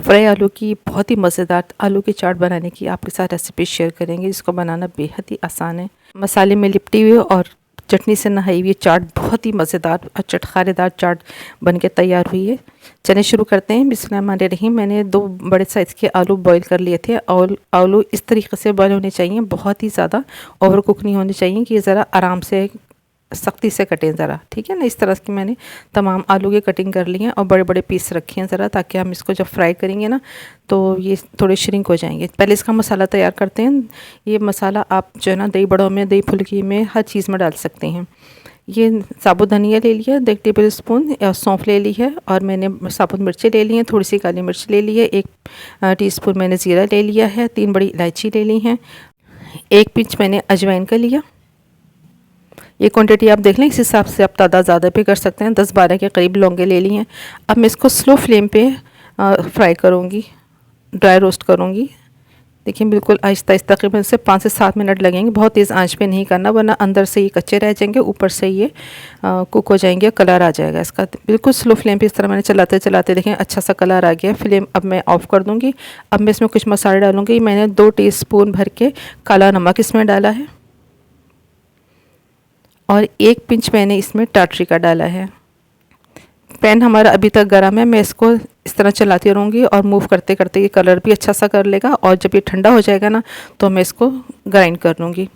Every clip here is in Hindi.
फ्राई आलू की बहुत ही मज़ेदार आलू की चाट बनाने की आपके साथ रेसिपी शेयर करेंगे, जिसको बनाना बेहद ही आसान है। मसाले में लिपटी हुई और चटनी से नहाई हुई चाट बहुत ही मज़ेदार और चटखारेदार चाट बनके तैयार हुई है। चलिए शुरू करते हैं। बिस्मिल्लाहिर्रहमानिर्रहीम। मैंने 2 बड़े साइज़ के आलू बॉईल कर लिए थे और आलू इस तरीके से बॉईल होने चाहिए, बहुत ही ज़्यादा ओवर कुक नहीं होने चाहिए कि ज़रा आराम से सख्ती से कटें ज़रा, ठीक है ना। इस तरह की मैंने तमाम आलू की कटिंग कर ली है और बड़े बड़े पीस रखे हैं ज़रा, ताकि हम इसको जब फ्राई करेंगे ना तो ये थोड़े श्रिंक हो जाएंगे। पहले इसका मसाला तैयार करते हैं। ये मसाला आप जो है ना दही बड़ों में, दही फुल्की में, हर चीज़ में डाल सकते हैं। ये साबुत धनिया ले लिया 1 टेबल स्पून, सौंफ ले ली है, और मैंने साबुत मिर्चें ले ली हैं, थोड़ी सी काली मिर्च ले ली है, 1 टीस्पून मैंने ज़ीरा ले लिया है, 3 बड़ी इलायची ले ली हैं, 1 पिंच मैंने अजवाइन का लिया। ये क्वांटिटी आप देख लें, इस हिसाब से आप तादाद ज़्यादा भी कर सकते हैं। 10-12 के करीब लौंगे ले ली हैं। अब मैं इसको स्लो फ्लेम पे फ्राई करूँगी, ड्राई रोस्ट करूँगी। देखिए बिल्कुल आहिस्ता आहिस्ता, तकरीबन से 5 से 7 मिनट लगेंगे। बहुत तेज़ आंच पे नहीं करना, वरना अंदर से ये कच्चे रह जाएंगे, ऊपर से ये कुक हो जाएंगे, कलर आ जाएगा इसका। बिल्कुल स्लो फ्लेम पे इस तरह मैंने चलाते चलाते देखें अच्छा सा कलर आ गया। फ्लेम अब मैं ऑफ़ कर दूँगी। अब मैं इसमें कुछ मसाले डालूँगी। मैंने 2 टीस्पून भर के काला नमक इसमें डाला है और 1 पिंच मैंने इसमें टाटरी का डाला है। पैन हमारा अभी तक गर्म है। मैं इसको इस तरह चलाती रहूँगी और मूव करते करते ये कलर भी अच्छा सा कर लेगा, और जब ये ठंडा हो जाएगा ना तो मैं इसको ग्राइंड कर लूँगी।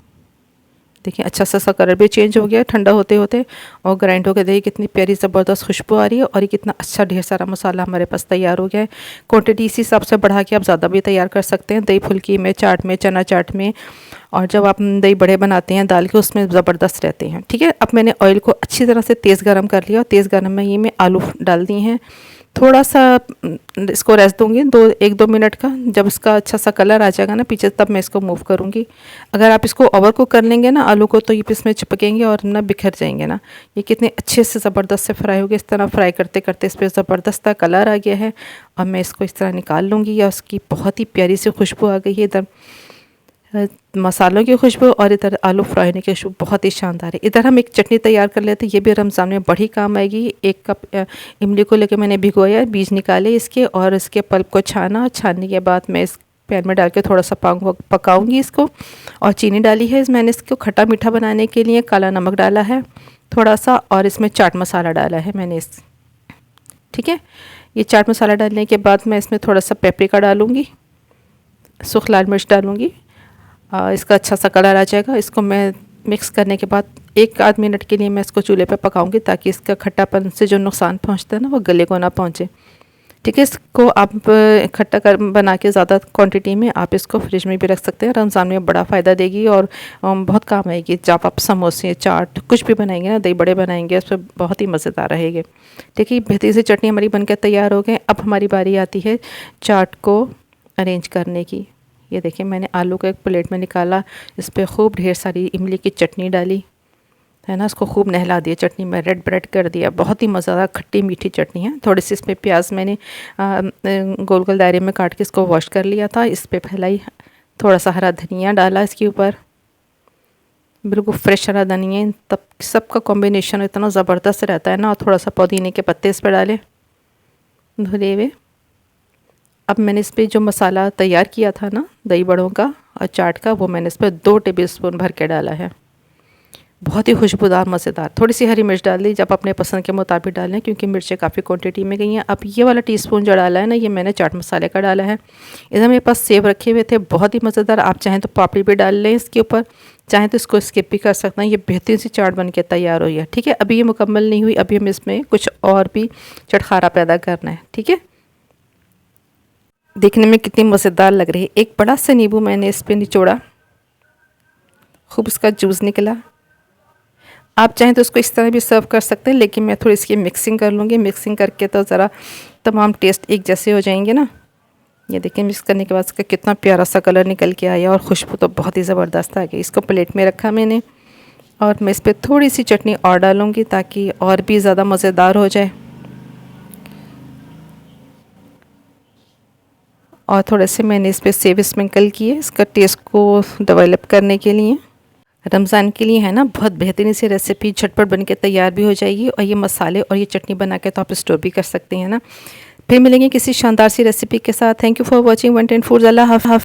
देखिए अच्छा सा कलर भी चेंज हो गया ठंडा होते होते, और ग्राइंड होकर देखिए कितनी प्यारी ज़बरदस्त खुशबू आ रही है, और ये कितना अच्छा ढेर सारा मसाला हमारे पास तैयार हो गया है। क्वांटिटी इसी हिसाब से बढ़ा के आप ज़्यादा भी तैयार कर सकते हैं, दही फुल्की में, चाट में, चना चाट में, और जब आप दही बड़े बनाते हैं दाल के, उसमें ज़बरदस्त रहते हैं। ठीक है, अब मैंने ऑयल को अच्छी तरह से तेज़ गरम कर लिया, और तेज़ गरम में ये मैं आलू डाल दिए हैं। थोड़ा सा इसको रेस्ट दूंगी 1-2 मिनट का। जब इसका अच्छा सा कलर आ जाएगा ना पीछे, तब मैं इसको मूव करूँगी। अगर आप इसको ओवर कुक कर लेंगे ना आलू को, तो ये इसमें चिपकेंगे और ना बिखर जाएंगे ना। ये कितने अच्छे से ज़बरदस्त से फ्राई हो गए। इस तरह फ्राई करते करते इस पर ज़बरदस्त कलर आ गया है। अब मैं इसको इस तरह निकाल लूँगी, या उसकी बहुत ही प्यारी सी खुशबू आ गई है। इधर मसालों की खुशबू और इधर आलू फ्राई होने की खुशबू बहुत ही शानदार है। इधर हम एक चटनी तैयार कर लेते हैं, ये भी रमज़ान में बड़ी काम आएगी। 1 कप इमली को लेकर मैंने भिगोया, बीज निकाले इसके, और इसके पल्प को छाना। छानने के बाद मैं इस पैन में डाल के थोड़ा सा पकाऊंगी इसको, और चीनी डाली है। मैंने इसको खट्टा मीठा बनाने के लिए काला नमक डाला है थोड़ा सा, और इसमें चाट मसाला डाला है मैंने ठीक है। ये चाट मसाला डालने के बाद मैं इसमें थोड़ा सा पेपरिका डालूँगी, सूखी लाल मिर्च डालूँगी। इसका अच्छा सा कलर आ जाएगा। इसको मैं मिक्स करने के बाद 1-आध मिनट के लिए मैं इसको चूल्हे पे पकाऊंगी, ताकि इसका खट्टापन से जो नुकसान पहुंचता है ना वो गले को ना पहुंचे। ठीक है, इसको आप खट्टा कर बना के ज़्यादा क्वांटिटी में आप इसको फ्रिज में भी रख सकते हैं। रमज़ान में बड़ा फ़ायदा देगी और बहुत काम आएगी। जब आप समोसे, चाट कुछ भी बनाएंगे ना, दही बड़े बनाएंगे, उस पर बहुत ही मज़ेदार रहेंगे। ठीक है, बेहतरीन सी चटनी हमारी बनकर तैयार हो गई। अब हमारी बारी आती है चाट को अरेंज करने की। ये देखिए मैंने आलू को एक प्लेट में निकाला, इस पर खूब ढेर सारी इमली की चटनी डाली है ना, इसको खूब नहला दिया, चटनी में रेड ब्रेड कर दिया। बहुत ही मज़ेदार खट्टी मीठी चटनी है। थोड़ी सी इसमें प्याज मैंने गोल गोल दायरे में काट के इसको वॉश कर लिया था, इस पर फैलाई। थोड़ा सा हरा धनिया डाला इसके ऊपर, बिल्कुल फ्रेश हरा धनिया। तब सबका कॉम्बिनेशन इतना ज़बरदस्त रहता है ना। और थोड़ा सा पुदीने के पत्ते इस पर डाले धुले हुए। अब मैंने इस पर जो मसाला तैयार किया था ना दही बड़ों का और चाट का, वो मैंने इस पर 2 टेबल स्पून भर के डाला है। बहुत ही खुशबूदार मज़ेदार। थोड़ी सी हरी मिर्च डाल दी, जब अपने पसंद के मुताबिक डालें, क्योंकि मिर्चें काफ़ी क्वांटिटी में गई हैं। अब ये वाला टीस्पून जो डाला है ना, ये मैंने चाट मसाले का डाला है। इधर मेरे पास सेब रखे हुए थे, बहुत ही मज़ेदार। आप चाहें तो पापड़ी भी डाल लें इसके ऊपर, चाहें तो इसको स्किप भी कर सकते हैं। ये बेहतरीन सी चाट बन के तैयार हुई है। ठीक है, अभी ये मुकम्मल नहीं हुई, अभी हमें इसमें कुछ और भी चटखारा पैदा करना है। ठीक है, देखने में कितनी मज़ेदार लग रही है। एक बड़ा सा नींबू मैंने इस पर निचोड़ा, खूब इसका जूस निकला। आप चाहें तो इसको इस तरह भी सर्व कर सकते हैं, लेकिन मैं थोड़ी इसकी मिक्सिंग कर लूँगी। मिक्सिंग करके तो ज़रा तमाम टेस्ट एक जैसे हो जाएंगे ना। ये देखिए मिक्स करने के बाद इसका कितना प्यारा सा कलर निकल के आया, और खुशबू तो बहुत ही ज़बरदस्त आ गई। इसको प्लेट में रखा मैंने, और मैं इस पर थोड़ी सी चटनी और डालूँगी, ताकि और भी ज़्यादा मज़ेदार हो जाए। और थोड़े से मैंने इस पर सेव स्प्रिंकल किए, इसका टेस्ट को डेवलप करने के लिए। रमज़ान के लिए है ना, बहुत बेहतरीन सी रेसिपी, झटपट बन के तैयार भी हो जाएगी। और ये मसाले और ये चटनी बना के तो आप स्टोर भी कर सकते हैं ना। फिर मिलेंगे किसी शानदार सी रेसिपी के साथ। Thank you for watching 110 foods. Allah हाफ़िज़।